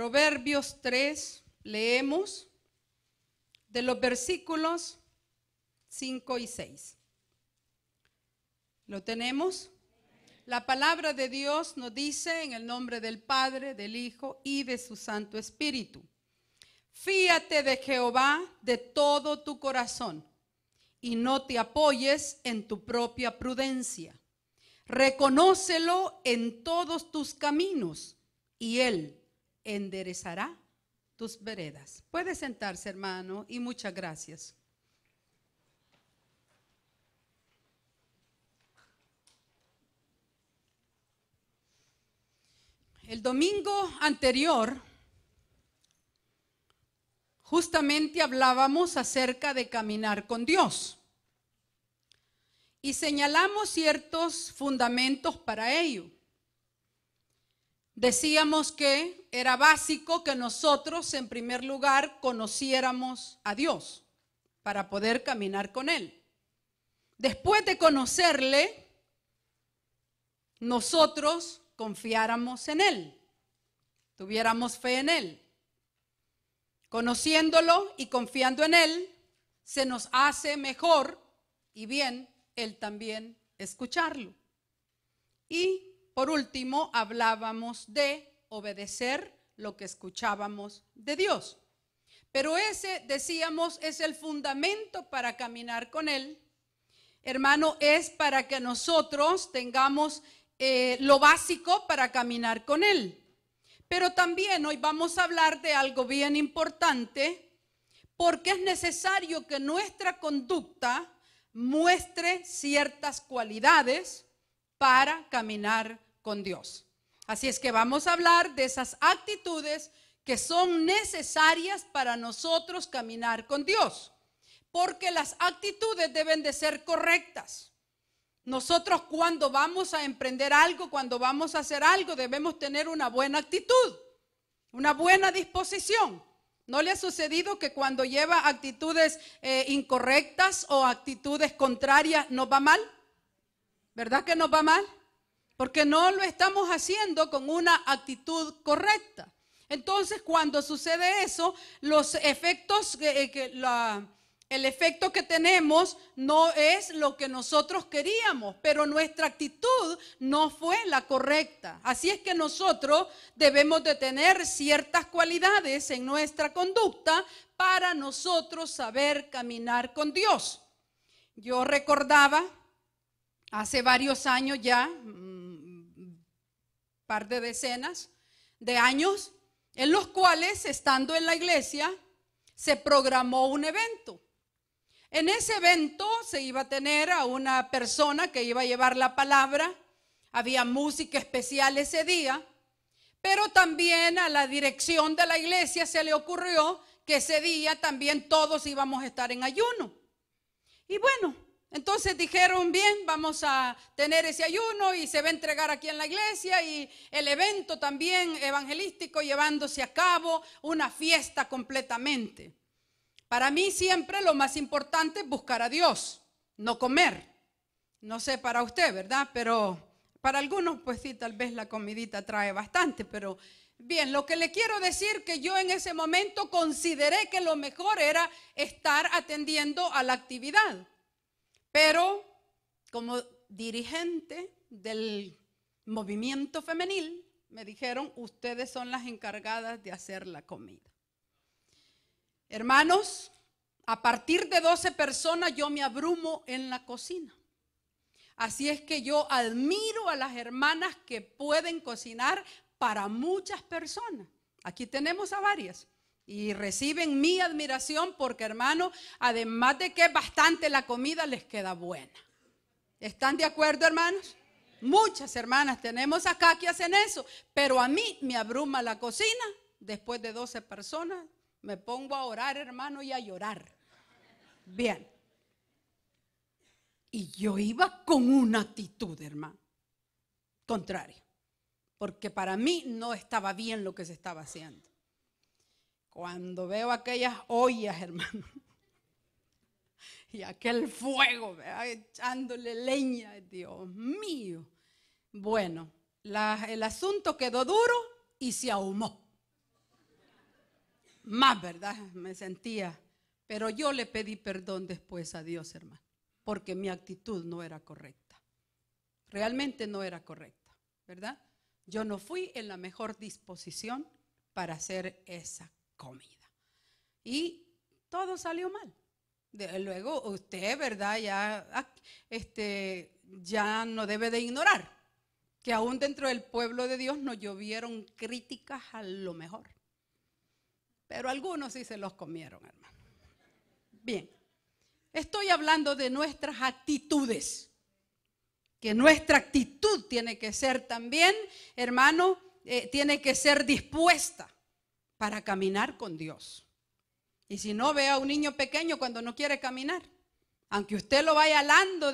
Proverbios 3, leemos de los versículos 5 y 6. ¿Lo tenemos? La palabra de Dios nos dice en el nombre del Padre, del Hijo y de su Santo Espíritu. Fíate de Jehová de todo tu corazón y no te apoyes en tu propia prudencia. Reconócelo en todos tus caminos y Él enderezará tus veredas. Puede sentarse, hermano, y muchas gracias. El domingo anterior, justamente hablábamos acerca de caminar con Dios y señalamos ciertos fundamentos para ello. Decíamos que era básico que nosotros en primer lugar conociéramos a Dios para poder caminar con Él. Después de conocerle, nosotros confiáramos en Él, tuviéramos fe en Él. Conociéndolo y confiando en Él, se nos hace mejor y bien Él también escucharlo. Y por último, hablábamos de obedecer lo que escuchábamos de Dios. Pero ese, decíamos, es el fundamento para caminar con Él. Hermano, es para que nosotros tengamos lo básico para caminar con Él. Pero también hoy vamos a hablar de algo bien importante, porque es necesario que nuestra conducta muestre ciertas cualidades para caminar con Dios. Así es que vamos a hablar de esas actitudes que son necesarias para nosotros caminar con Dios, porque las actitudes deben de ser correctas. Nosotros cuando vamos a emprender algo, cuando vamos a hacer algo, debemos tener una buena actitud, una buena disposición. ¿No le ha sucedido que cuando lleva actitudes incorrectas o actitudes contrarias nos va mal? ¿Verdad que nos va mal? Porque no lo estamos haciendo con una actitud correcta. Entonces, cuando sucede eso, los efectos, el efecto que tenemos no es lo que nosotros queríamos, pero nuestra actitud no fue la correcta. Así es que nosotros debemos de tener ciertas cualidades en nuestra conducta para nosotros saber caminar con Dios. Yo recordaba hace varios años ya, par de decenas de años, en los cuales, estando en la iglesia, se programó un evento. En ese evento se iba a tener a una persona que iba a llevar la palabra, había música especial ese día, pero también a la dirección de la iglesia se le ocurrió que ese día también todos íbamos a estar en ayuno. Y bueno, entonces dijeron, bien, vamos a tener ese ayuno y se va a entregar aquí en la iglesia y el evento también evangelístico llevándose a cabo, una fiesta completamente. Para mí siempre lo más importante es buscar a Dios, no comer. No sé para usted, ¿verdad? Pero para algunos pues sí, tal vez la comidita trae bastante, pero bien, lo que le quiero decir que yo en ese momento consideré que lo mejor era estar atendiendo a la actividad. Pero como dirigente del movimiento femenil, me dijeron, ustedes son las encargadas de hacer la comida. Hermanos, a partir de 12 personas yo me abrumo en la cocina. Así es que yo admiro a las hermanas que pueden cocinar para muchas personas. Aquí tenemos a varias. Y reciben mi admiración porque, hermano, además de que es bastante la comida, les queda buena. ¿Están de acuerdo, hermanos? Muchas hermanas tenemos acá que hacen eso, pero a mí me abruma la cocina. Después de 12 personas, me pongo a orar, hermano, y a llorar. Bien. Y yo iba con una actitud, hermano, contraria, porque para mí no estaba bien lo que se estaba haciendo. Cuando veo aquellas ollas, hermano, y aquel fuego, ¿verdad? Echándole leña, Dios mío. Bueno, el asunto quedó duro y se ahumó. más, ¿verdad? Me sentía. Pero yo le pedí perdón después a Dios, hermano, porque mi actitud no era correcta. Realmente no era correcta, ¿verdad? Yo no fui en la mejor disposición para hacer esa comida. Y todo salió mal. Luego usted, ¿verdad? Ya no debe de ignorar que aún dentro del pueblo de Dios nos llovieron críticas a lo mejor. Pero algunos sí se los comieron, hermano. Bien, estoy hablando de nuestras actitudes. Que nuestra actitud tiene que ser también, hermano, tiene que ser dispuesta para caminar con Dios. Y si no, ve a un niño pequeño cuando no quiere caminar. Aunque usted lo vaya alando,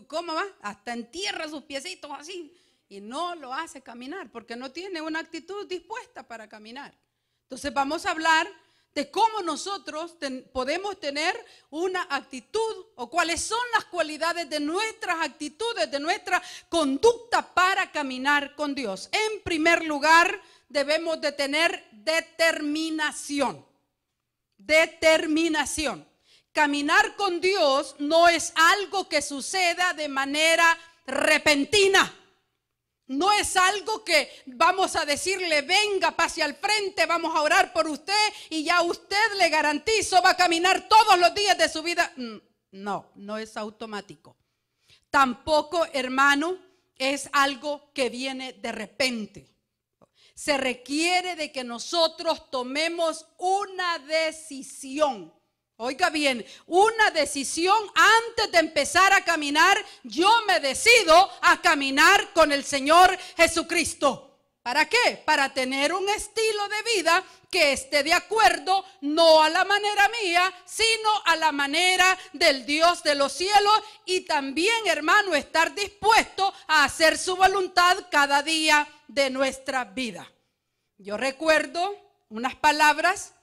¿cómo va? Hasta entierra sus piecitos así. Y no lo hace caminar porque no tiene una actitud dispuesta para caminar. Entonces vamos a hablar de cómo nosotros podemos tener una actitud o cuáles son las cualidades de nuestras actitudes, de nuestra conducta para caminar con Dios. En primer lugar, debemos de tener determinación. Determinación. Caminar con Dios no es algo que suceda de manera repentina. No es algo que vamos a decirle, venga, pase al frente, vamos a orar por usted y ya usted, le garantizo, va a caminar todos los días de su vida. No, no es automático. Tampoco, hermano, es algo que viene de repente. Se requiere de que nosotros tomemos una decisión. Oiga bien, una decisión antes de empezar a caminar. Yo me decido a caminar con el Señor Jesucristo. ¿Para qué? Para tener un estilo de vida que esté de acuerdo, no a la manera mía, sino a la manera del Dios de los cielos. Y también, hermano, estar dispuesto a hacer su voluntad cada día de nuestra vida. Yo recuerdo unas palabras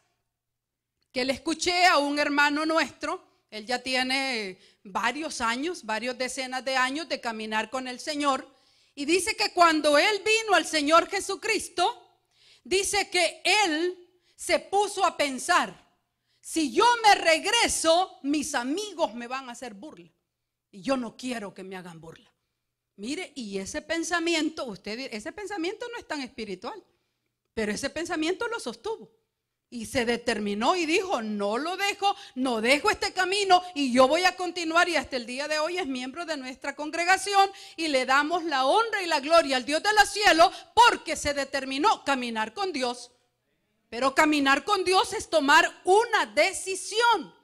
que le escuché a un hermano nuestro. Él ya tiene varios años, varias decenas de años de caminar con el Señor. Y dice que cuando él vino al Señor Jesucristo, dice que él se puso a pensar, si yo me regreso, mis amigos me van a hacer burla. Y yo no quiero que me hagan burla. Mire, y ese pensamiento, ese pensamiento no es tan espiritual, pero ese pensamiento lo sostuvo. Y se determinó y dijo, no lo dejo, no dejo este camino y yo voy a continuar. Y hasta el día de hoy es miembro de nuestra congregación y le damos la honra y la gloria al Dios de los cielos porque se determinó caminar con Dios. Pero caminar con Dios es tomar una decisión.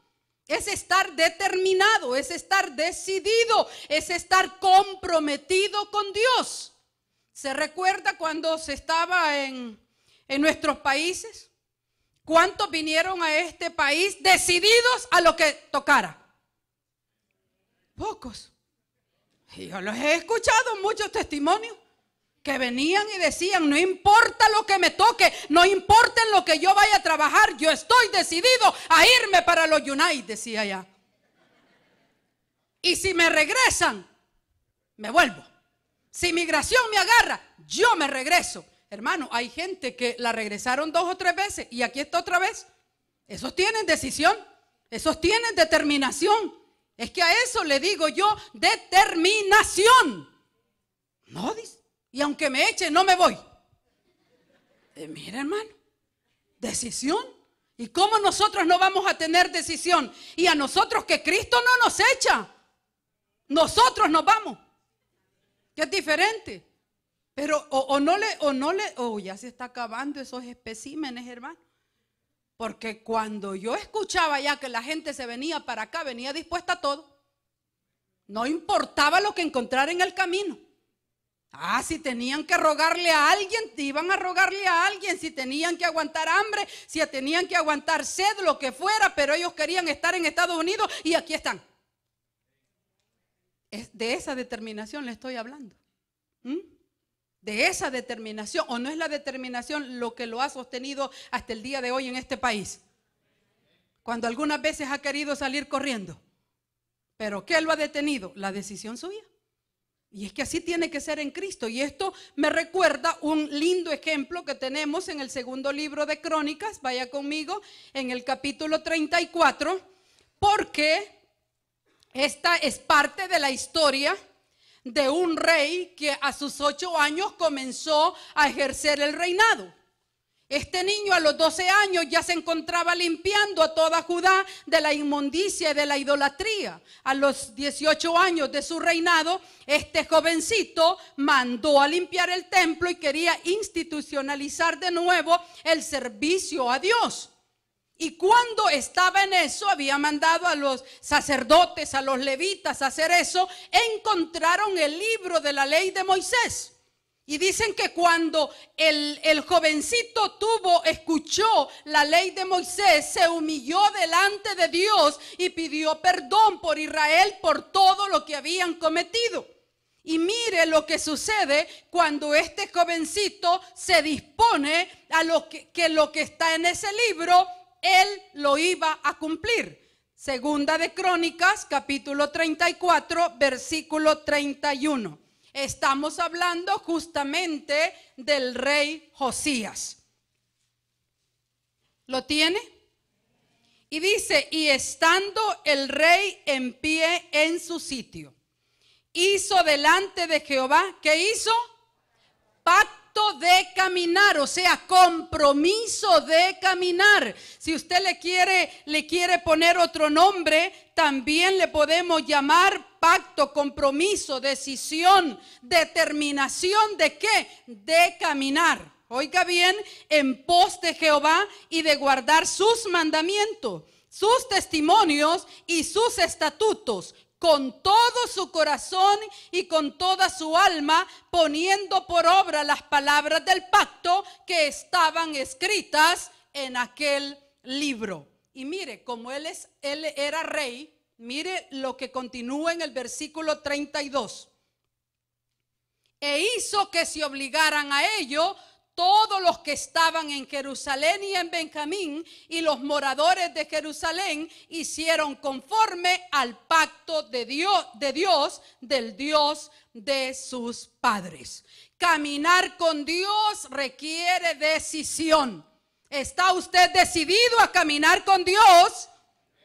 Es estar determinado, es estar decidido, es estar comprometido con Dios. ¿Se recuerda cuando se estaba en nuestros países? ¿Cuántos vinieron a este país decididos a lo que tocara? Pocos. Y yo los he escuchado muchos testimonios que venían y decían, no importa lo que me toque, no importa en lo que yo vaya a trabajar, yo estoy decidido a irme para los United, decía ya. Y si me regresan, me vuelvo. Si migración me agarra, yo me regreso. Hermano, hay gente que la regresaron 2 o 3 veces y aquí está otra vez. Esos tienen decisión, esos tienen determinación. Es que a eso le digo yo, determinación. No, dice, y aunque me eche, no me voy. Mira, hermano, decisión. ¿Y cómo nosotros no vamos a tener decisión? Y a nosotros que Cristo no nos echa, nosotros nos vamos. Que es diferente. Pero ya se está acabando esos especímenes, hermano. Porque cuando yo escuchaba ya que la gente se venía para acá, venía dispuesta a todo. No importaba lo que encontrara en el camino. Si tenían que rogarle a alguien, iban a rogarle a alguien. Si tenían que aguantar hambre, si tenían que aguantar sed, lo que fuera. Pero ellos querían estar en Estados Unidos y aquí están. De esa determinación le estoy hablando. De esa determinación, o no es la determinación lo que lo ha sostenido hasta el día de hoy en este país. Cuando algunas veces ha querido salir corriendo. ¿Pero qué lo ha detenido? La decisión suya. Y es que así tiene que ser en Cristo. Y esto me recuerda un lindo ejemplo que tenemos en el segundo libro de Crónicas. Vaya conmigo en el capítulo 34, porque esta es parte de la historia de un rey que a sus 8 años comenzó a ejercer el reinado. Este niño a los 12 años ya se encontraba limpiando a toda Judá de la inmundicia y de la idolatría. A los 18 años de su reinado, este jovencito mandó a limpiar el templo y quería institucionalizar de nuevo el servicio a Dios. Y cuando estaba en eso, había mandado a los sacerdotes, a los levitas a hacer eso, encontraron el libro de la ley de Moisés. Y dicen que cuando el jovencito escuchó la ley de Moisés, se humilló delante de Dios y pidió perdón por Israel por todo lo que habían cometido. Y mire lo que sucede cuando este jovencito se dispone a lo que está en ese libro, él lo iba a cumplir. Segunda de Crónicas, capítulo 34, versículo 31. Estamos hablando justamente del rey Josías. ¿Lo tiene? Y dice, y estando el rey en pie en su sitio, hizo delante de Jehová, ¿qué hizo? Pacto de caminar, o sea, compromiso de caminar. Si usted le quiere poner otro nombre, también le podemos llamar pacto, compromiso, decisión, determinación ¿de qué? De caminar. Oiga bien, en pos de Jehová y de guardar sus mandamientos, sus testimonios y sus estatutos, con todo su corazón y con toda su alma, poniendo por obra las palabras del pacto que estaban escritas en aquel libro. Y mire, como él era rey, mire lo que continúa en el versículo 32. E hizo que se obligaran a ello todos los que estaban en Jerusalén y en Benjamín, y los moradores de Jerusalén hicieron conforme al pacto de Dios, del Dios de sus padres. Caminar con Dios requiere decisión. ¿Está usted decidido a caminar con Dios?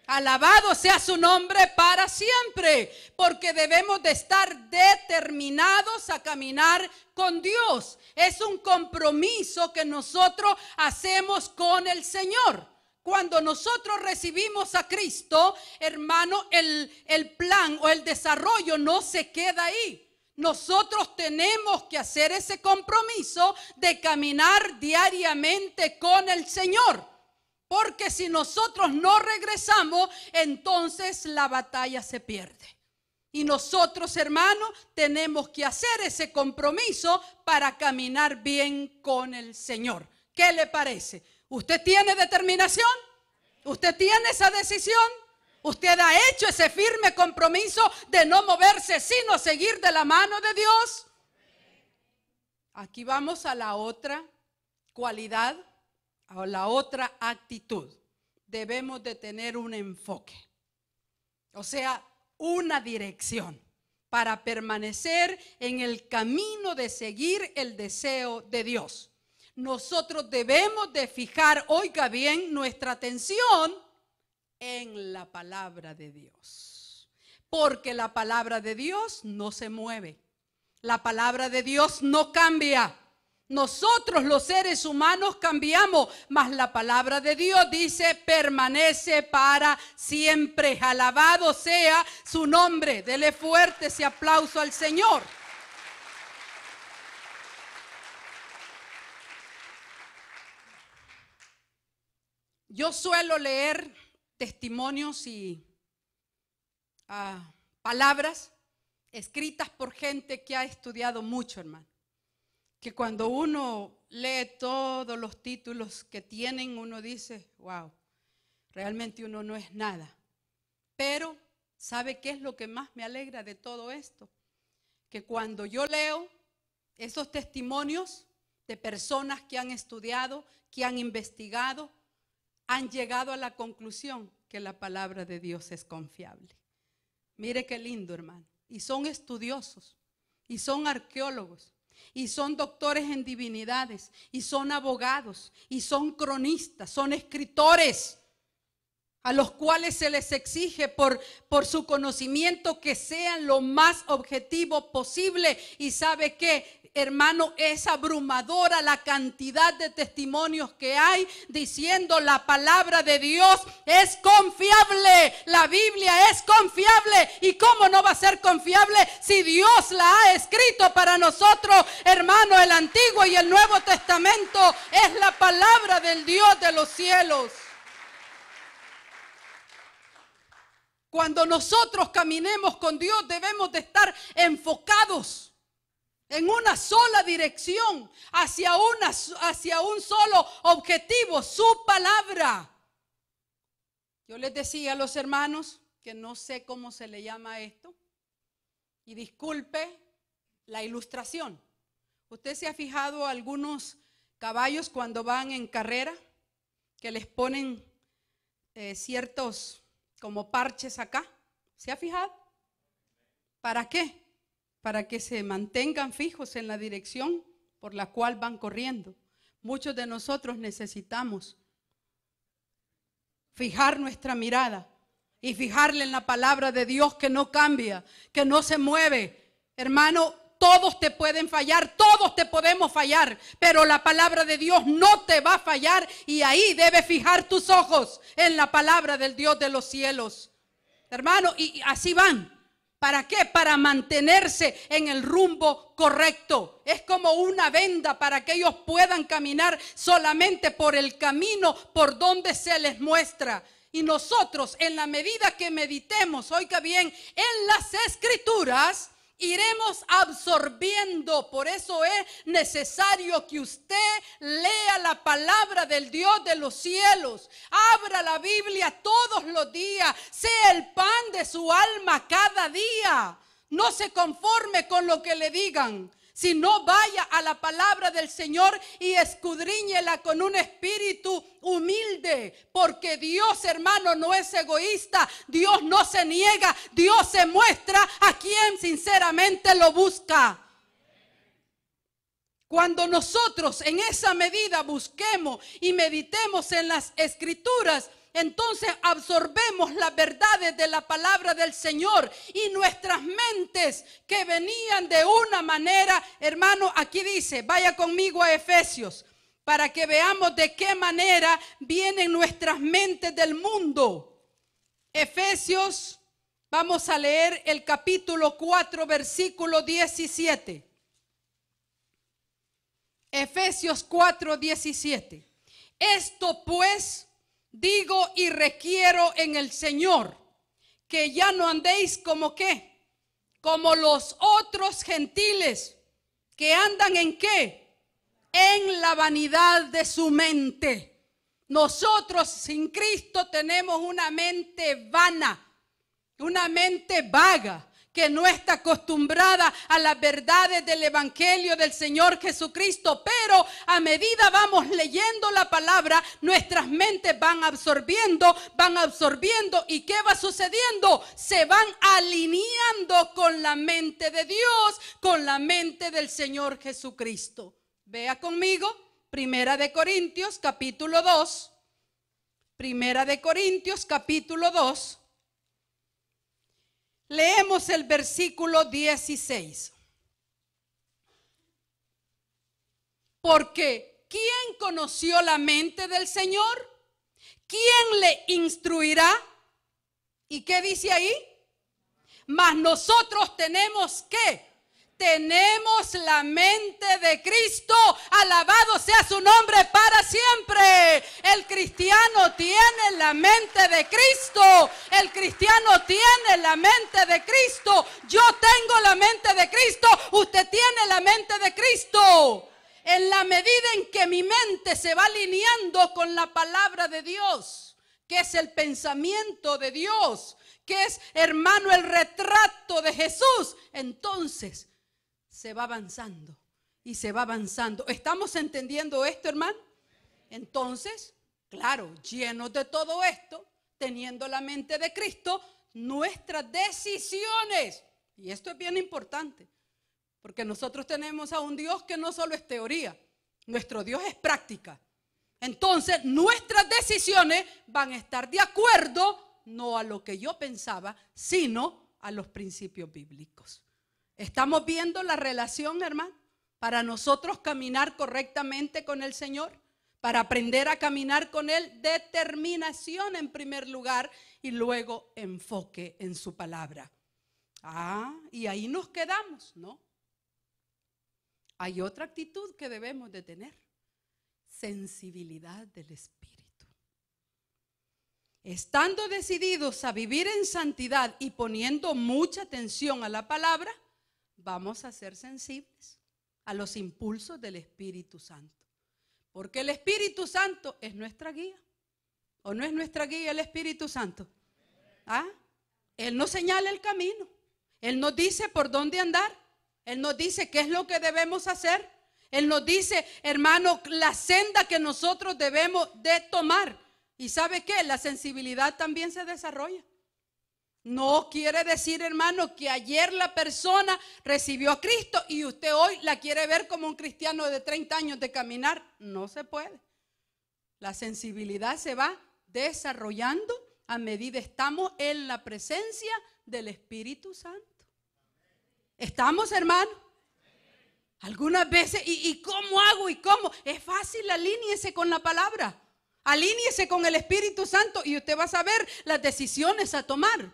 Alabado sea su nombre para siempre, porque debemos de estar determinados a caminar con Dios. Es un compromiso que nosotros hacemos con el Señor. Cuando nosotros recibimos a Cristo, hermano, el plan o el desarrollo no se queda ahí. Nosotros tenemos que hacer ese compromiso de caminar diariamente con el Señor. Porque si nosotros no regresamos, entonces la batalla se pierde. Y nosotros, hermanos, tenemos que hacer ese compromiso para caminar bien con el Señor. ¿Qué le parece? ¿Usted tiene determinación? ¿Usted tiene esa decisión? ¿Usted ha hecho ese firme compromiso de no moverse, sino seguir de la mano de Dios? Aquí vamos a la otra cualidad, a la otra actitud. Debemos de tener un enfoque, o sea, una dirección para permanecer en el camino de seguir el deseo de Dios. Nosotros debemos de fijar, oiga bien, nuestra atención en la palabra de Dios, porque la palabra de Dios no se mueve, la palabra de Dios no cambia. Nosotros los seres humanos cambiamos, mas la palabra de Dios dice permanece para siempre. Alabado sea su nombre. Dele fuerte ese aplauso al Señor. Yo suelo leer testimonios y palabras escritas por gente que ha estudiado mucho, hermano. Que cuando uno lee todos los títulos que tienen, uno dice, wow, realmente uno no es nada. Pero, ¿sabe qué es lo que más me alegra de todo esto? Que cuando yo leo esos testimonios de personas que han estudiado, que han investigado, han llegado a la conclusión que la palabra de Dios es confiable. Mire qué lindo, hermano. Y son estudiosos. y son arqueólogos, y son doctores en divinidades, y son abogados, y son cronistas, son escritores, a los cuales se les exige por su conocimiento que sean lo más objetivo posible. Y sabe que, hermano, es abrumadora la cantidad de testimonios que hay diciendo la palabra de Dios es confiable, la Biblia es confiable. ¿Y cómo no va a ser confiable si Dios la ha escrito para nosotros? Hermano, el Antiguo y el Nuevo Testamento es la palabra del Dios de los cielos. Cuando nosotros caminemos con Dios debemos de estar enfocados en una sola dirección, hacia un solo objetivo, su palabra. Yo les decía a los hermanos que no sé cómo se le llama esto, y disculpe la ilustración. ¿Usted se ha fijado algunos caballos cuando van en carrera que les ponen ciertos como parches acá? ¿Se ha fijado? ¿Para qué? Para que se mantengan fijos en la dirección por la cual van corriendo. Muchos de nosotros necesitamos fijar nuestra mirada y fijarle en la palabra de Dios, que no cambia, que no se mueve. Hermano, todos te pueden fallar, todos te podemos fallar, pero la palabra de Dios no te va a fallar, y ahí debes fijar tus ojos en la palabra del Dios de los cielos. Hermano, y así van. ¿Para qué? Para mantenerse en el rumbo correcto. Es como una venda para que ellos puedan caminar solamente por el camino por donde se les muestra. Y nosotros, en la medida que meditemos, oiga bien, en las Escrituras, iremos absorbiendo. Por eso es necesario que usted lea la palabra del Dios de los cielos. Abra la Biblia todos los días. Sea el pan de su alma cada día. No se conforme con lo que le digan, sino vaya a la palabra del Señor y escudriñela con un espíritu humilde, porque Dios, hermano, no es egoísta. Dios no se niega, Dios se muestra a quien sinceramente lo busca. Cuando nosotros en esa medida busquemos y meditemos en las Escrituras, entonces absorbemos las verdades de la palabra del Señor, y nuestras mentes que venían de una manera, hermano, aquí dice, vaya conmigo a Efesios, para que veamos de qué manera vienen nuestras mentes del mundo. Efesios, vamos a leer el capítulo 4, versículo 17. Efesios 4, 17. Esto pues digo y requiero en el Señor, que ya no andéis como ¿qué? Como los otros gentiles, que andan en ¿qué? En la vanidad de su mente. Nosotros sin Cristo tenemos una mente vana, una mente vaga, que no está acostumbrada a las verdades del Evangelio del Señor Jesucristo. Pero a medida vamos leyendo la palabra, nuestras mentes van absorbiendo, ¿y qué va sucediendo? Se van alineando con la mente de Dios, con la mente del Señor Jesucristo. Vea conmigo, Primera de Corintios capítulo 2, Primera de Corintios capítulo 2. Leemos el versículo 16. Porque ¿quién conoció la mente del Señor? ¿Quién le instruirá? ¿Y qué dice ahí? Mas nosotros tenemos ¿qué? Tenemos la mente de Cristo. Alabado sea su nombre para siempre. El cristiano tiene la mente de Cristo. El cristiano tiene la mente de Cristo. Yo tengo la mente de Cristo. Usted tiene la mente de Cristo. En la medida en que mi mente se va alineando con la palabra de Dios, que es el pensamiento de Dios, que es, hermano, el retrato de Jesús, entonces se va avanzando y se va avanzando. ¿Estamos entendiendo esto, hermano? Entonces, claro, llenos de todo esto, teniendo la mente de Cristo, nuestras decisiones, y esto es bien importante, Porque nosotros tenemos a un Dios que no solo es teoría, nuestro Dios es práctica. Entonces nuestras decisiones van a estar de acuerdo no a lo que yo pensaba, sino a los principios bíblicos. ¿Estamos viendo la relación, hermano? Para nosotros caminar correctamente con el Señor, para aprender a caminar con Él, determinación en primer lugar y luego enfoque en su palabra. Y ahí nos quedamos, ¿no? Hay otra actitud que debemos de tener: sensibilidad del Espíritu. Estando decididos a vivir en santidad y poniendo mucha atención a la palabra, vamos a ser sensibles a los impulsos del Espíritu Santo. Porque el Espíritu Santo es nuestra guía. ¿O no es nuestra guía el Espíritu Santo? Él nos señala el camino. Él nos dice por dónde andar. Él nos dice qué es lo que debemos hacer. Él nos dice, hermano, la senda que nosotros debemos de tomar. ¿Y sabe qué? La sensibilidad también se desarrolla. No quiere decir, hermano, que ayer la persona recibió a Cristo y usted hoy la quiere ver como un cristiano de 30 años de caminar. No se puede. La sensibilidad se va desarrollando a medida estamos en la presencia del Espíritu Santo. ¿Estamos, hermano? Algunas veces, ¿y cómo hago? ¿Y cómo? Es fácil, alíñese con la palabra. Alíñese con el Espíritu Santo y usted va a saber las decisiones a tomar.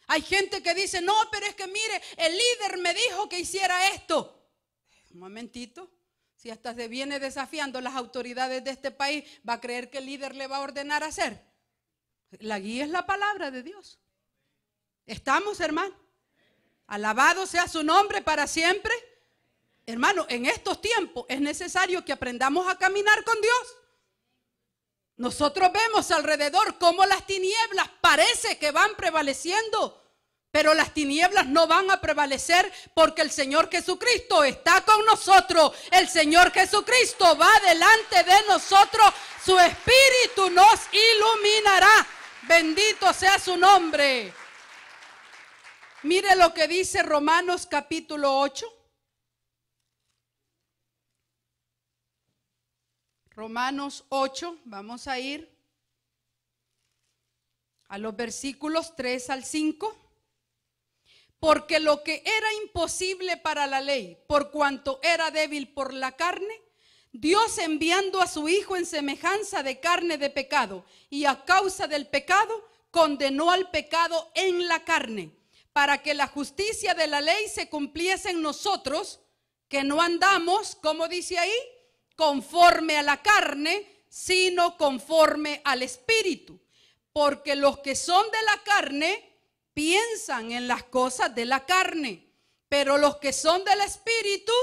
Hay gente que dice, no, pero es que mire, el líder me dijo que hiciera esto. Un momentito, si hasta se viene desafiando las autoridades de este país, ¿va a creer que el líder le va a ordenar hacer? La guía es la palabra de Dios. ¿Estamos, hermano? Alabado sea su nombre para siempre. Hermano, en estos tiempos es necesario que aprendamos a caminar con Dios. Nosotros vemos alrededor cómo las tinieblas parece que van prevaleciendo, pero las tinieblas no van a prevalecer porque el Señor Jesucristo está con nosotros. El Señor Jesucristo va delante de nosotros. Su Espíritu nos iluminará. Bendito sea su nombre. Mire lo que dice Romanos capítulo 8. Romanos 8, vamos a ir a los versículos 3 al 5. Porque lo que era imposible para la ley, por cuanto era débil por la carne, Dios enviando a su Hijo en semejanza de carne de pecado, y a causa del pecado, condenó al pecado en la carne, para que la justicia de la ley se cumpliese en nosotros, que no andamos, ¿cómo dice ahí? Conforme a la carne, sino conforme al Espíritu. Porque los que son de la carne piensan en las cosas de la carne, pero los que son del Espíritu,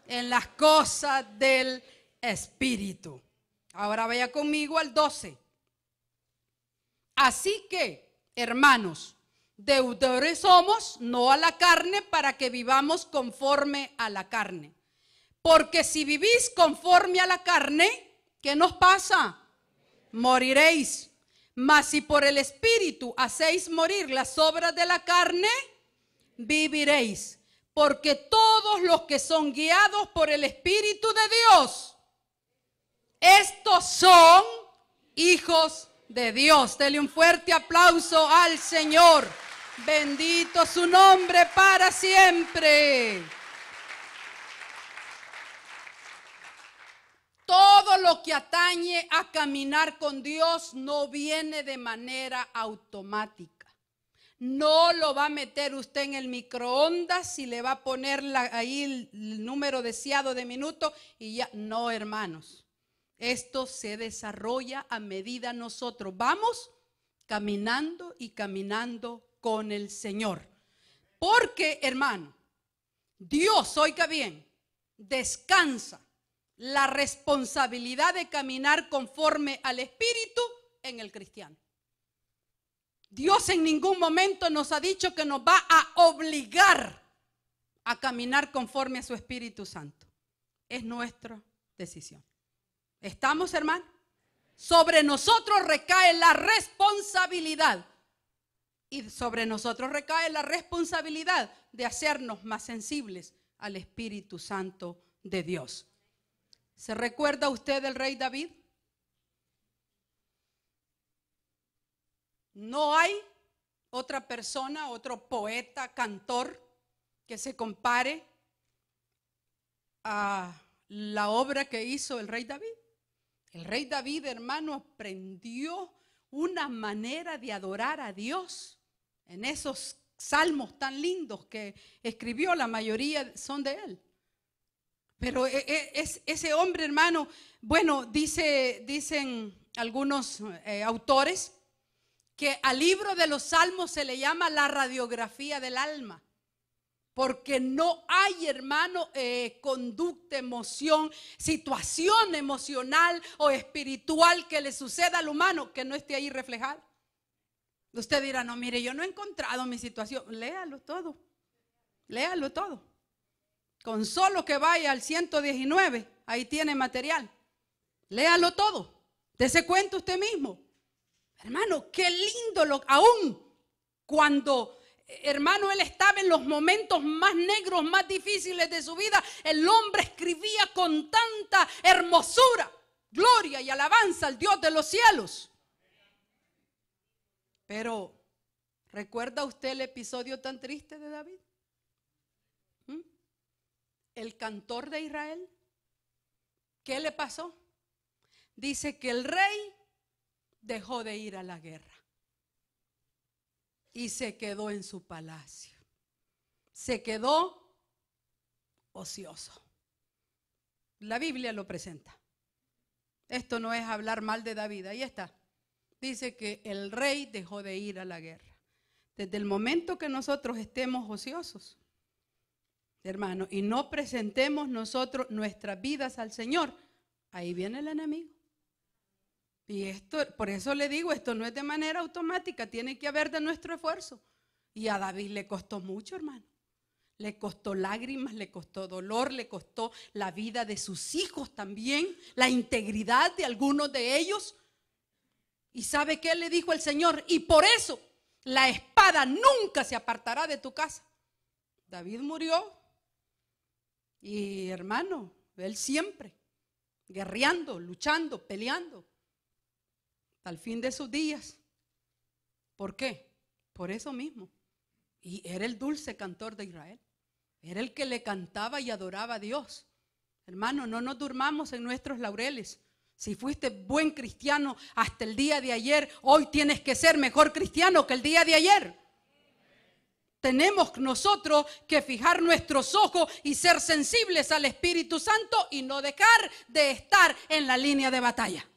en las cosas del Espíritu. Ahora vaya conmigo al 12. Así que, hermanos, deudores somos, no a la carne, para que vivamos conforme a la carne. Porque si vivís conforme a la carne, ¿qué nos pasa? Moriréis. Mas si por el Espíritu hacéis morir las obras de la carne, viviréis. Porque todos los que son guiados por el Espíritu de Dios, estos son hijos de Dios. Dele un fuerte aplauso al Señor. Bendito su nombre para siempre. Todo lo que atañe a caminar con Dios no viene de manera automática. No lo va a meter usted en el microondas y le va a poner ahí el número deseado de minutos y ya. No, hermanos. Esto se desarrolla a medida nosotros vamos caminando y caminando con el Señor. Porque, hermano, Dios, oiga bien, descansa la responsabilidad de caminar conforme al Espíritu en el cristiano. Dios en ningún momento nos ha dicho que nos va a obligar a caminar conforme a su Espíritu Santo. Es nuestra decisión. ¿Estamos, hermano? Sobre nosotros recae la responsabilidad. Y sobre nosotros recae la responsabilidad de hacernos más sensibles al Espíritu Santo de Dios. ¿Se recuerda usted del rey David? No hay otra persona, otro poeta, cantor que se compare a la obra que hizo el rey David. El rey David, hermano, aprendió una manera de adorar a Dios en esos salmos tan lindos que escribió, la mayoría son de él. Pero ese hombre, hermano, bueno, dicen algunos autores que al libro de los salmos se le llama la radiografía del alma. Porque no hay, hermano, conducta, emoción, situación emocional o espiritual que le suceda al humano que no esté ahí reflejada. Usted dirá, no, mire, yo no he encontrado mi situación. Léalo todo. Léalo todo. Con solo que vaya al 119, ahí tiene material. Léalo todo. Dese cuenta usted mismo. Hermano, qué lindo, aún cuando, hermano, él estaba en los momentos más negros, más difíciles de su vida, el hombre escribía con tanta hermosura, gloria y alabanza al Dios de los cielos. Pero, ¿recuerda usted el episodio tan triste de David? El cantor de Israel. ¿Qué le pasó? Dice que el rey dejó de ir a la guerra y se quedó en su palacio. Se quedó ocioso. La Biblia lo presenta. Esto no es hablar mal de David, ahí está. Dice que el rey dejó de ir a la guerra. Desde el momento que nosotros estemos ociosos, hermano, y no presentemos nosotros nuestras vidas al Señor, ahí viene el enemigo. Y esto, por eso le digo, esto no es de manera automática, tiene que haber de nuestro esfuerzo. Y a David le costó mucho, hermano. Le costó lágrimas, le costó dolor, le costó la vida de sus hijos también, la integridad de algunos de ellos. ¿Y sabe qué le dijo el Señor? Y por eso la espada nunca se apartará de tu casa. David murió y, hermano, él siempre guerreando, luchando, peleando al fin de sus días. ¿Por qué? Por eso mismo. Y era el dulce cantor de Israel. Era el que le cantaba y adoraba a Dios. Hermano, no nos durmamos en nuestros laureles. Si fuiste buen cristiano hasta el día de ayer, hoy tienes que ser mejor cristiano que el día de ayer. Tenemos nosotros que fijar nuestros ojos y ser sensibles al Espíritu Santo y no dejar de estar en la línea de batalla.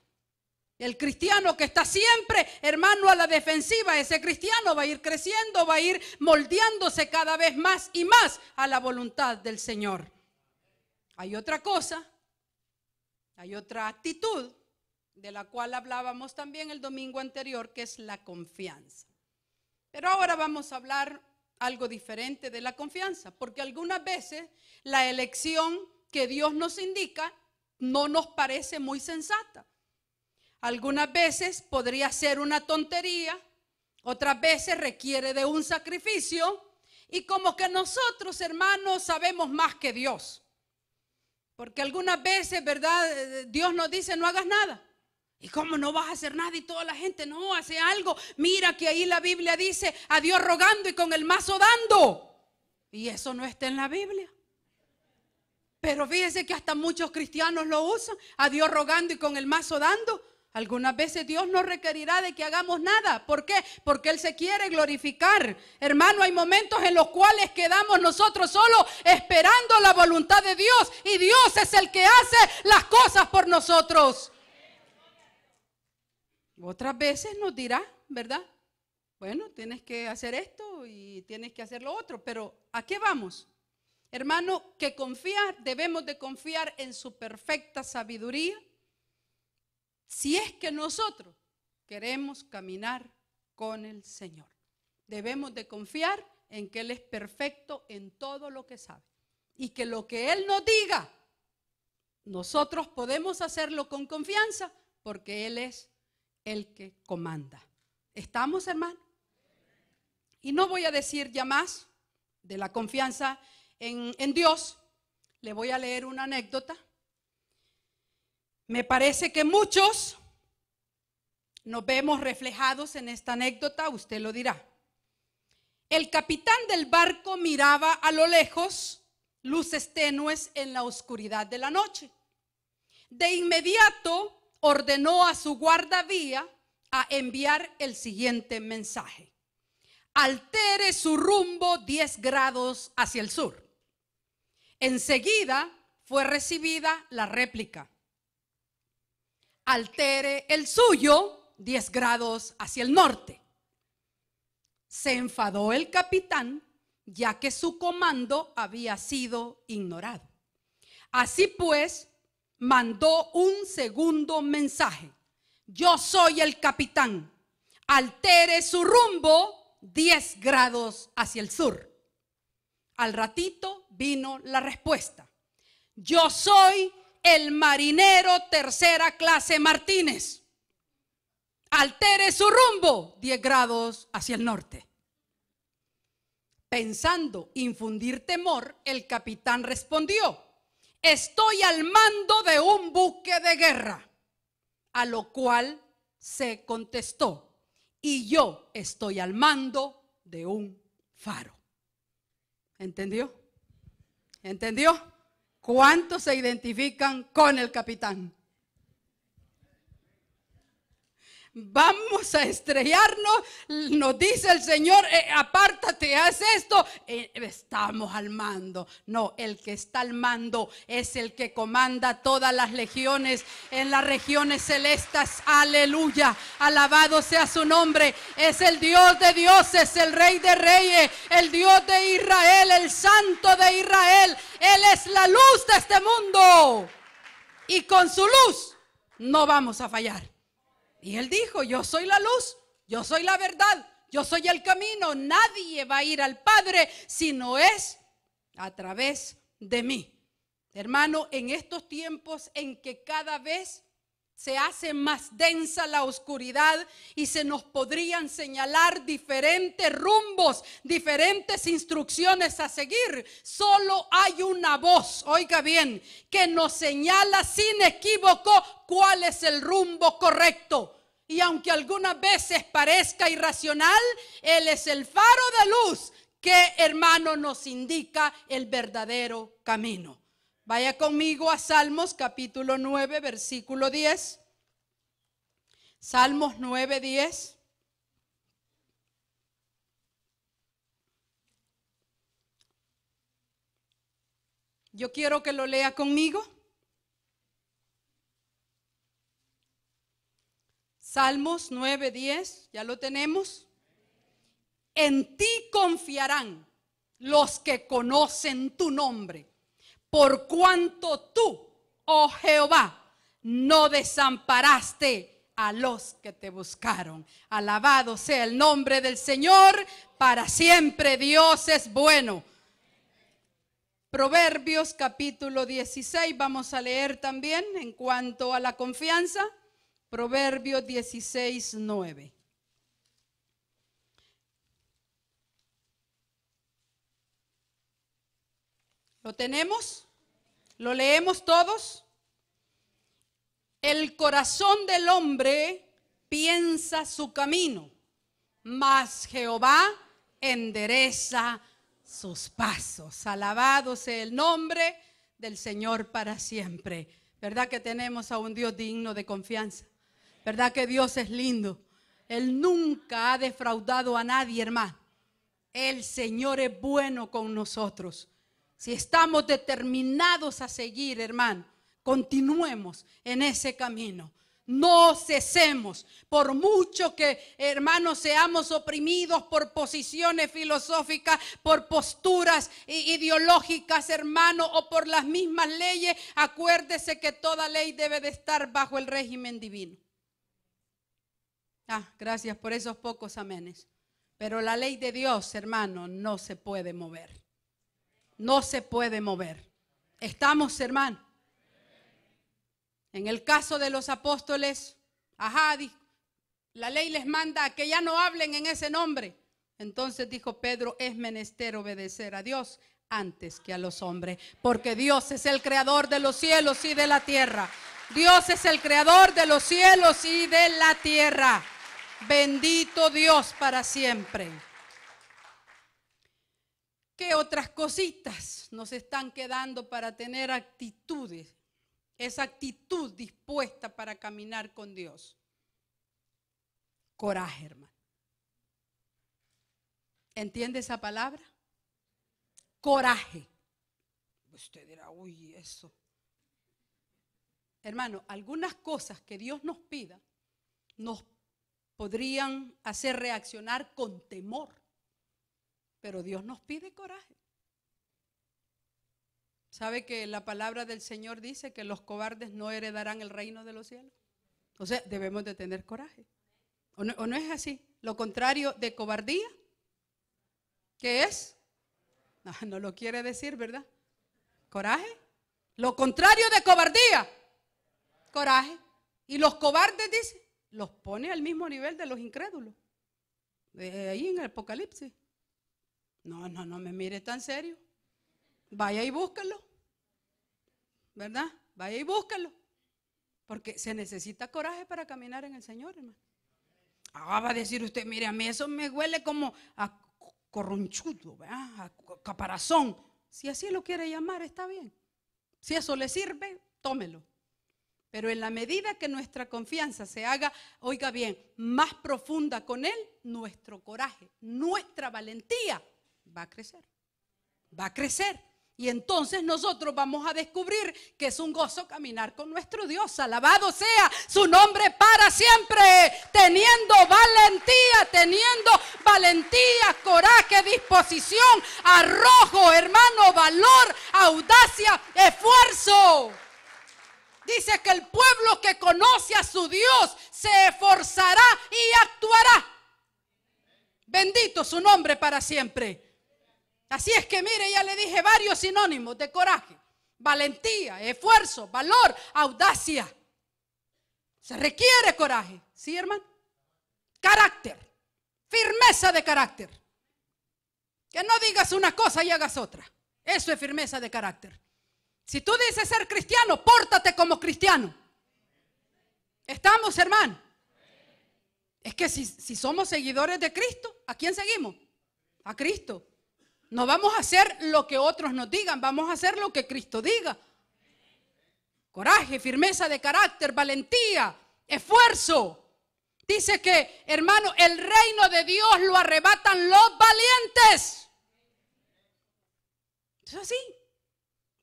El cristiano que está siempre, hermano, a la defensiva, ese cristiano va a ir creciendo, va a ir moldeándose cada vez más y más a la voluntad del Señor. Hay otra cosa, hay otra actitud de la cual hablábamos también el domingo anterior, que es la confianza. Pero ahora vamos a hablar algo diferente de la confianza, porque algunas veces la elección que Dios nos indica no nos parece muy sensata. Algunas veces podría ser una tontería, otras veces requiere de un sacrificio y como que nosotros, hermanos, sabemos más que Dios. Porque algunas veces, ¿verdad? Dios nos dice no hagas nada. ¿Y cómo no vas a hacer nada? Y toda la gente no hace algo. Mira que ahí la Biblia dice a Dios rogando y con el mazo dando. Y eso no está en la Biblia. Pero fíjese que hasta muchos cristianos lo usan, a Dios rogando y con el mazo dando. Algunas veces Dios no requerirá de que hagamos nada. ¿Por qué? Porque Él se quiere glorificar. Hermano, hay momentos en los cuales quedamos nosotros solo esperando la voluntad de Dios. Y Dios es el que hace las cosas por nosotros. Otras veces nos dirá, ¿verdad? Bueno, tienes que hacer esto y tienes que hacer lo otro. Pero ¿a qué vamos? Hermano, que debemos de confiar en su perfecta sabiduría. Si es que nosotros queremos caminar con el Señor, debemos de confiar en que Él es perfecto en todo lo que sabe. Y que lo que Él nos diga, nosotros podemos hacerlo con confianza porque Él es el que comanda. ¿Estamos, hermano? Y no voy a decir ya más de la confianza en Dios. Le voy a leer una anécdota. Me parece que muchos nos vemos reflejados en esta anécdota, usted lo dirá. El capitán del barco miraba a lo lejos luces tenues en la oscuridad de la noche. De inmediato ordenó a su guardavía a enviar el siguiente mensaje: altere su rumbo 10 grados hacia el sur. Enseguida fue recibida la réplica: altere el suyo 10 grados hacia el norte. Se enfadó el capitán, ya que su comando había sido ignorado. Así pues, mandó un segundo mensaje: yo soy el capitán, altere su rumbo 10 grados hacia el sur. Al ratito vino la respuesta: yo soy el marinero tercera clase Martínez, altere su rumbo 10 grados hacia el norte. Pensando infundir temor, el capitán respondió: estoy al mando de un buque de guerra. A lo cual se contestó: y yo estoy al mando de un faro. ¿Entendió? ¿Entendió? ¿Cuántos se identifican con el capitán? Vamos a estrellarnos, nos dice el Señor, apártate, haz esto, estamos al mando. No, el que está al mando es el que comanda todas las legiones en las regiones celestes. Aleluya, alabado sea su nombre. Es el Dios de dioses, el Rey de reyes, el Dios de Israel, el Santo de Israel. Él es la luz de este mundo y con su luz no vamos a fallar. Y él dijo: yo soy la luz, yo soy la verdad, yo soy el camino. Nadie va a ir al Padre si no es a través de mí. Hermano, en estos tiempos en que cada vez se hace más densa la oscuridad y se nos podrían señalar diferentes rumbos, diferentes instrucciones a seguir, solo hay una voz, oiga bien, que nos señala sin equívoco cuál es el rumbo correcto. Y aunque algunas veces parezca irracional, Él es el faro de luz que, hermano, nos indica el verdadero camino. Vaya conmigo a Salmos capítulo 9, versículo 10. Salmos 9, 10. Yo quiero que lo lea conmigo. Salmos 9, 10, ya lo tenemos. En ti confiarán los que conocen tu nombre, por cuanto tú, oh Jehová, no desamparaste a los que te buscaron. Alabado sea el nombre del Señor, para siempre Dios es bueno. Proverbios capítulo 16, vamos a leer también en cuanto a la confianza. Proverbios 16, 9. ¿Lo tenemos? ¿Lo leemos todos? El corazón del hombre piensa su camino, mas Jehová endereza sus pasos. Alabado sea el nombre del Señor para siempre. ¿Verdad que tenemos a un Dios digno de confianza? ¿Verdad que Dios es lindo? Él nunca ha defraudado a nadie, hermano. El Señor es bueno con nosotros. Si estamos determinados a seguir, hermano, continuemos en ese camino. No cesemos, por mucho que, hermanos, seamos oprimidos por posiciones filosóficas, por posturas ideológicas, hermano, o por las mismas leyes. Acuérdese que toda ley debe de estar bajo el régimen divino. Gracias por esos pocos amenes. Pero la ley de Dios, hermano, no se puede mover. No se puede mover. ¿Estamos, hermano? En el caso de los apóstoles, la ley les manda que ya no hablen en ese nombre. Entonces dijo Pedro, es menester obedecer a Dios antes que a los hombres, porque Dios es el creador de los cielos y de la tierra. Dios es el creador de los cielos y de la tierra. Bendito Dios para siempre. ¿Qué otras cositas nos están quedando para tener actitudes? Esa actitud dispuesta para caminar con Dios. Coraje, hermano. ¿Entiende esa palabra? Coraje. Usted dirá, uy, eso. Hermano, algunas cosas que Dios nos pida nos podrían hacer reaccionar con temor, pero Dios nos pide coraje. ¿Sabe que la palabra del Señor dice que los cobardes no heredarán el reino de los cielos? O sea, debemos de tener coraje. ¿O no es así? Lo contrario de cobardía, ¿qué es? No lo quiere decir, ¿verdad? Coraje. Lo contrario de cobardía, coraje. Y los cobardes, dice, los pone al mismo nivel de los incrédulos. Ahí en el Apocalipsis. No me mire tan serio. Vaya y búscalo. ¿Verdad? Vaya y búscalo. Porque se necesita coraje para caminar en el Señor, hermano. Va a decir usted, mire, a mí eso me huele como a corronchudo, ¿verdad? A caparazón. Si así lo quiere llamar, está bien. Si eso le sirve, tómelo. Pero en la medida que nuestra confianza se haga, oiga bien, más profunda con Él, nuestro coraje, nuestra valentía va a crecer. Va a crecer. Y entonces nosotros vamos a descubrir que es un gozo caminar con nuestro Dios. Alabado sea su nombre para siempre. Teniendo valentía, coraje, disposición, arrojo, hermano, valor, audacia, esfuerzo. Dice que el pueblo que conoce a su Dios se esforzará y actuará. Bendito su nombre para siempre. Así es que mire, ya le dije varios sinónimos de coraje: valentía, esfuerzo, valor, audacia. Se requiere coraje, ¿sí, hermano? Carácter, firmeza de carácter. Que no digas una cosa y hagas otra. Eso es firmeza de carácter. Si tú dices ser cristiano, pórtate como cristiano. ¿Estamos, hermano? Es que si somos seguidores de Cristo, ¿a quién seguimos? A Cristo. No vamos a hacer lo que otros nos digan, vamos a hacer lo que Cristo diga. Coraje, firmeza de carácter, valentía, esfuerzo. Dice que, hermano, el reino de Dios lo arrebatan los valientes. Es así.